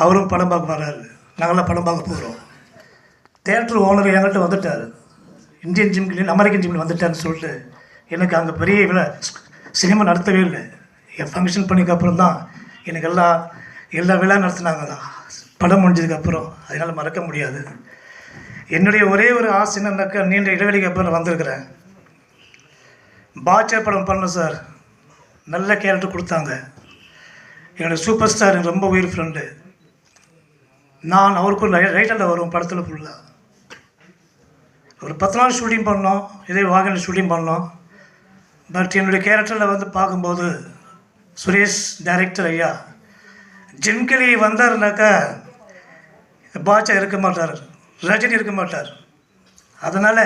அவரும் படம் பார்க்க வர்றாரு, நாங்களாம் படம் பார்க்க போகிறோம். தேட்டர் ஓனர் என்கிட்ட வந்துட்டார், இந்தியன் ஜிம் கிளீன் அமெரிக்கன் ஜிம்மில் வந்துட்டார்னு சொல்லிட்டு. எனக்கு அங்கே பெரிய சினிமா நடத்தவே இல்லை. என் ஃபங்க்ஷன் பண்ணிக்கப்புறம் தான் எனக்கு எல்லா விழா நடத்துனாங்க தான் படம் முடிஞ்சதுக்கப்புறம். அதனால் மறக்க முடியாது. என்னுடைய ஒரே ஒரு ஆசை என்னன்னாக்கா, நீண்ட இடைவெளிக்கு அப்புறம் நான் வந்திருக்கிறேன். பாட்சா படம் பண்ணேன் சார், நல்ல கேரக்டர் கொடுத்தாங்க. என்னோடய சூப்பர் ஸ்டார் எனக்கு ரொம்ப உயிர் ஃப்ரெண்டு. நான் அவருக்கும் ரைட்டில் வரும் படத்தில் ஃபுல்லாக ஒரு 10 நாள் ஷூட்டிங் பண்ணோம், இதே வாகனில் ஷூட்டிங் பண்ணோம். பட் என்னுடைய கேரக்டரில் பார்க்கும்போது சுரேஷ் டைரக்டர் ஐயா ஜிம்கலி வந்தாருனாக்கா பாட்சா இருக்க மாட்டார், ரஜினி இருக்க மாட்டார். அதனால்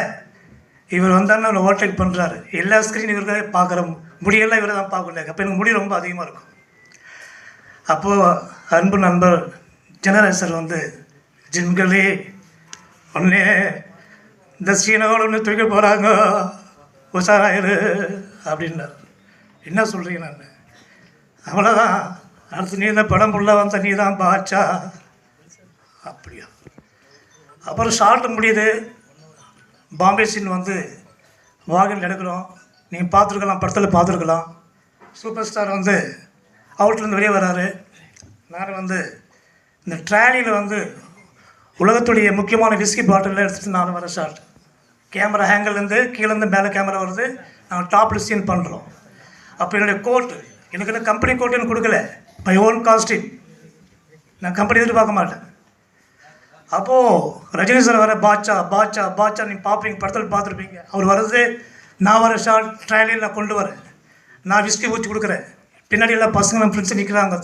இவர் வந்தாருன்னா அவரை ஓவர்டேக் பண்ணுறாரு. எல்லா ஸ்க்ரீன் இவருக்காக பார்க்குற முடியெல்லாம் இவரை தான் பார்க்கல. அப்போ எனக்கு முடி ரொம்ப அதிகமாக இருக்கும். அப்போது அன்பு நண்பர் ஜெனரேஷன் சார் ஜிம்கலி ஒன்றே இந்த சீனோட ஒன்று தூக்க போகிறாங்க, உஷாராயிரு அப்படின்னார். என்ன சொல்கிறீங்க? நான் அவ்வளோதான், அடுத்து நீ தான் படம் ஃபுல்லாக வந்த நீ தான் பாட்சா. அப்படியா? அப்புறம் ஷார்ட் முடியுது. பாம்பே சீன் வாகனில் எடுக்கிறோம். நீங்கள் பார்த்துருக்கலாம், படத்தில் பார்த்துருக்கலாம். சூப்பர் ஸ்டார் அவுட்லேருந்து வெளியே வராரு. நான் இந்த ட்ராலியில் உலகத்துடைய முக்கியமான விஸ்கி பாட்டிலில் எடுத்துகிட்டு நான் வர ஷார்ட். கேமரா ஹேங்கிலேருந்து கீழேருந்து மேலே கேமரா வருது. நாங்கள் டாப்பில் சீன் பண்ணுறோம். அப்போ என்னுடைய கோட், எனக்கு என்ன கம்பெனி கோட் எனக்கு கொடுக்கல, மை ஓன் காஸ்டியூம். நான் கம்பெனி எதிர்பார்க்க மாட்டேன். அப்போது ரஜினி சார் வர பாட்சா பாட்சா பாட்சா நீங்கள் பார்ப்பீங்க, படத்தில் பார்த்துருப்பீங்க. அவர் வர்றது நான் வர ஷார்ட் ட்ரையலில் நான் கொண்டு வரேன். நான் விஸ்கி ஊற்றி கொடுக்குறேன். பின்னாடி எல்லாம் பசங்க நம்ம ஃப்ரெண்ட்ஸு நிற்கிறாங்க.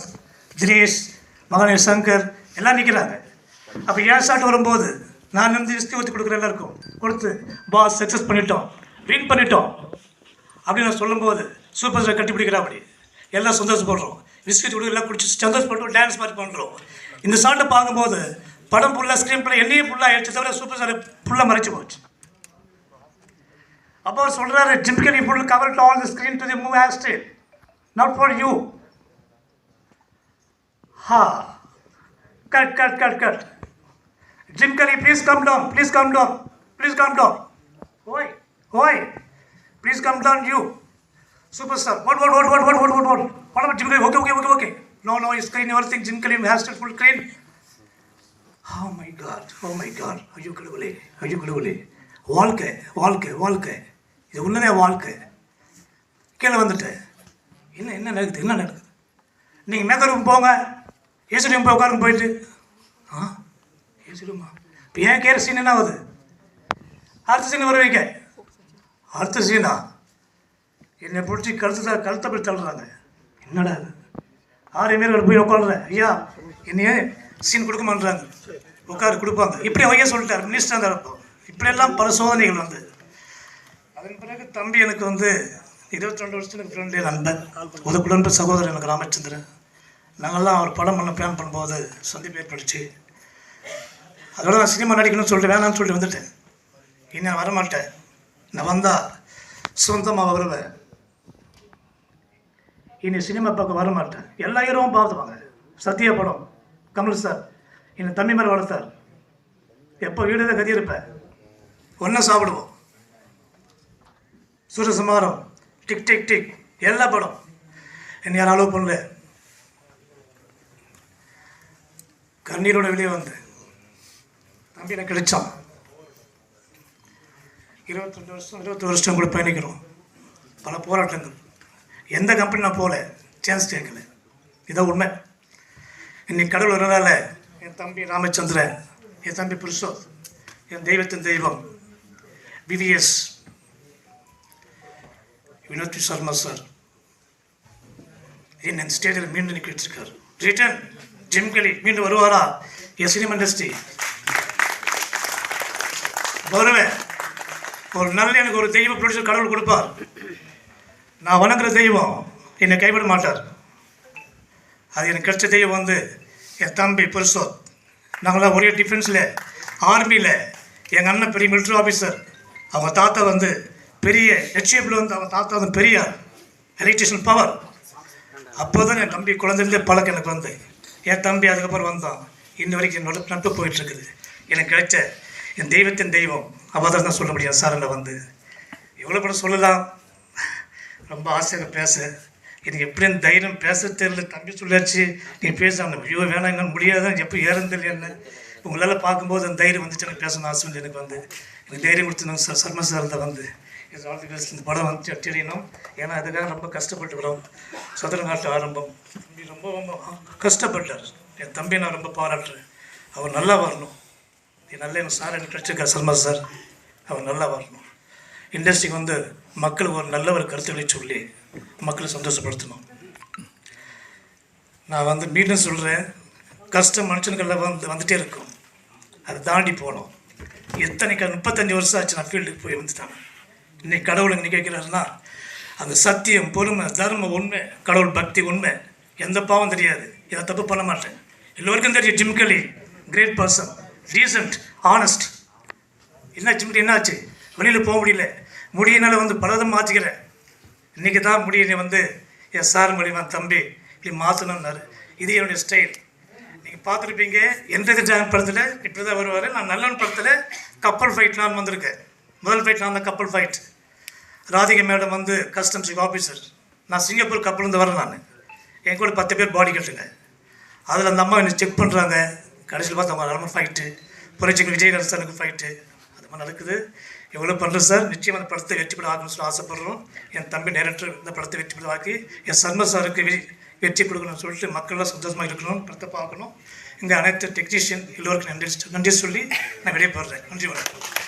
தினேஷ், மகனே சங்கர் எல்லாம் நிற்கிறாங்க. அப்போ ஏன் ஷார்ட் வரும்போது நான் விஸ்கி ஊற்றி கொடுக்குறேன். எல்லாருக்கும் கொடுத்து பாஸ் சக்ஸஸ் பண்ணிட்டோம், வின் பண்ணிட்டோம் அப்படின்னு நான் சொல்லும்போது சூப்பர் ஸ்டார் கட்டி பிடிக்கிறா. அப்படி எல்லாம் சந்தோஷப்படுறோம். விஸ்கி கொடுத்து எல்லாம் குடிச்சு சந்தோஷப்படுறோம், டான்ஸ் மாதிரி பண்ணுறோம். இந்த ஷார்ட்டை பார்க்கும்போது படம் ஃபுல்லாக ஸ்க்ரீன் பிள்ளை என்னையும் ஃபுல்லாக ஆயிடுச்சு, தவிர சூப்பர் ஸ்டார் ஃபுல்லாக மறைச்சு போச்சு. அப்போ அவர் சொல்கிறாரு, ஜிம்கலி full cover all the screen to the move hair style, not for you. Ha. Cut. Jimkali, please come down. Please come down. Why? Please come down, you. Superstar. What? What about Jimkali? Okay. No, screen everything. Jimkali has to full screen. Oh my God. Are you கடவுளே? வாழ்க்கை. இது உன்னதே வாழ்க்கை. கீழே வந்துட்டேன். என்ன நடக்குது? நீங்கள் makeup room போங்க, ஏசி ரூம் போய் உட்காருங்க. போயிட்டு ஏசி ரூமா? இப்போ ஏன் கேர சீன் என்ன ஆகுது? அடுத்த சீன் வருவீங்க. அடுத்த சீனா என்னை பிடிச்சி கழுத்தை போய் தள்ளுறாங்க. என்னடா 6 பேர் போய் உட்காடுறேன். ஐயா என்னையே சீன் கொடுக்க மாட்டாங்க. கொடுப்பாங்க. இப்படி ஐயா சொல்லிட்டார், மினிஸ்டர் தான் இருப்போம். இப்படியெல்லாம் பல சோதனைகள் அதன் பிறகு தம்பி எனக்கு 22 வருஷத்துக்கு ஃப்ரெண்டு, நண்பன், உதக்குடன் சகோதரர் எனக்கு ராமச்சந்திரன். நாங்கள்லாம் அவர் படம் பிளான் பண்ணும்போது சந்திப்பு ஏற்படுச்சு. அதோட நான் சினிமா நடிக்கணும்னு சொல்லிட்டு வேணான்னு சொல்லிட்டு வந்துட்டேன். இனி நான் வரமாட்டேன். நான் வந்தால் சொந்தமாக வருவேன். இனி சினிமா பக்கம் வரமாட்டேன். எல்லா ஹீரோவும் பார்த்துப்பாங்க. சத்யா படம் கமல் சார் என்னை தம்பி மேலே வளர்த்தார். எப்போ வீடு தான் கதி இருப்பேன், ஒன்றா சாப்பிடுவோம். சூரசம்ஹாரம், டிக் எல்லா படம் என்னை யாரும் அலோவ் பண்ணல. கண்ணீரோட வெளியே தம்பி எனக்கு கிடைச்சான். 22 வருஷம் கூட பயணிக்கிறோம். பல போராட்டங்கள். எந்த கம்பெனி நான் போகல, சான்ஸ் கேட்கல. இதான் உண்மை. இன்னைக்கு கடவுள் வரனால என் தம்பி ராமச்சந்திரன், என் தம்பி புருஷோத், என் தெய்வத்தின் தெய்வம் BVS வினோத் சர்மா சார் என் ஸ்டேஜில் மீண்டும் நிற்க வச்சிருக்காரு. ரிட்டன் ஜிம்கலி மீண்டும் வருவாரா? என் சினிமா இண்டஸ்ட்ரி வருவேன். ஒரு நல்ல எனக்கு ஒரு தெய்வ ப்ரொடியூசர் கடவுள் கொடுப்பார். நான் வணங்குற தெய்வம் என்னை கைவிட மாட்டார். அது எனக்கு கிடைச்ச தெய்வம் என் தம்பி புருஷோத். நாங்களாம் ஒரே டிஃபென்ஸில், ஆர்மியில் எங்கள் அண்ணன் பெரிய மிலிட்ரி ஆஃபீஸர். அவங்க தாத்தா பெரிய HFல அவங்க தாத்தா பெரிய எலக்ட்ரிஷியன் பவர். அப்போ தான் என் தம்பி குழந்தைலேருந்தே பழக்கம் எனக்கு என் தம்பி அதுக்கப்புறம் வந்தான். இன்ன வரைக்கும் என்னோட நட்பு போயிட்டுருக்குது. எனக்கு கிடைச்ச என் தெய்வத்தின் தெய்வம் அவதான் தான் சொல்ல முடியும் சாரில் வந்து. எவ்வளோ கூட சொல்லலாம், ரொம்ப ஆசையாக பேச. எனக்கு எப்படி அந்த தைரியம் பேச தெரியல. தம்பி சொல்லியாச்சு நீ பேசணும், ஐயோ வேணாம் என்ன முடியாதான், எப்போ ஏறந்தில்லை என்ன. உங்களால் பார்க்கும்போது அந்த தைரியம் வந்துச்சு, எனக்கு பேசணும் ஆசை வந்து. எனக்கு வந்து எனக்கு தைரியம் கொடுத்துருந்தாங்க சார், சர்மா சார் தான் வந்து இந்த படம் வந்து தெரியணும். ஏன்னா அதுக்காக ரொம்ப கஷ்டப்பட்டுக்கிறோம். சுதந்திர நாட்டு ஆரம்பம் தம்பி ரொம்ப ரொம்ப கஷ்டப்பட்டார். என் தம்பி நான் ரொம்ப பாராட்டுறேன். அவர் நல்லா வரணும். நல்ல எனக்கு சார் எனக்கு கிடைச்சிருக்கார் சர்மா சார், அவர் நல்லா வரணும். இண்டஸ்ட்ரிக்கு வந்து மக்களுக்கு ஒரு நல்ல ஒரு கருத்துக்களை சொல்லி மக்களை சந்தோஷப்படுத்தணும். நான் வந்து மீண்டும் சொல்கிறேன், கஷ்டம் மனுஷனுக்கெல்லாம் வந்துகிட்டே இருக்கும். அதை தாண்டி போகணும். எத்தனை 35 வருஷம் ஆச்சு நான் ஃபீல்டுக்கு போய் வந்துட்டாங்க. இன்னைக்கு கடவுள் இன்னைக்கு கேட்குறாருன்னா அந்த சத்தியம், பொறுமை, தர்மம், உண்மை, கடவுள் பக்தி, உண்மை, எந்த பாவம் தெரியாது. இதை தப்பு பண்ண மாட்டேன். எல்லோருக்கும் தெரியும் ஜிம்கலி கிரேட் பர்சன், டீசன்ட், ஆனஸ்ட். என்ன ஜிம்கலி என்னாச்சு, வெளியில் போக முடியல, முடியினால வந்து பலதும் மாற்றிக்கிறேன். இன்றைக்கி தான் முடிய வந்து என் சார் மூலியமா தம்பி இப்படி மாற்றணும்னாரு. இது என்னுடைய ஸ்டைல். நீங்கள் பார்த்துருப்பீங்க எந்த ஜான் படத்தில் இப்படி தான் வருவார். நான் நல்லவன் படத்தில் கப்பல் ஃபைட்லாம் வந்திருக்கேன். முதல் ஃபைட் நான் தான் கப்பல் ஃபைட். ராதிகா மேடம் வந்து கஸ்டம்ஸ் ஆஃபீஸர். நான் சிங்கப்பூர் கப்பலேருந்து வரேன். நான் என் கூட 10 பேர் பாடி கட்டுங்க. அதில் அந்த அம்மா என்னை செக் பண்ணுறாங்க. கடைசியில் பார்த்து அவங்க ரொம்ப ஃபைட்டு. புரட்சிக்கு விஜயகாந்த் சாருக்கு ஃபைட்டு. அது மாதிரி நடக்குது. எவ்வளோ பண்ணுறேன் சார். நிச்சயம் அந்த படத்தை வெற்றி பெற ஆகணும்னு சொல்லி ஆசைப்படுறோம். என் தம்பி டைரக்டர் இந்த படத்தை வெற்றி பெற ஆக்கி என் சர்மா சாருக்கு வெற்றி கொடுக்கணும்னு சொல்லிட்டு மக்கள்லாம் சந்தோஷமாக இருக்கணும், படத்தை பார்க்கணும். இங்கே அனைத்து டெக்னீஷியன் எல்லோருக்கும் நன்றி சொல்லி நான் வெளியே போடுறேன். நன்றி வணக்கம்.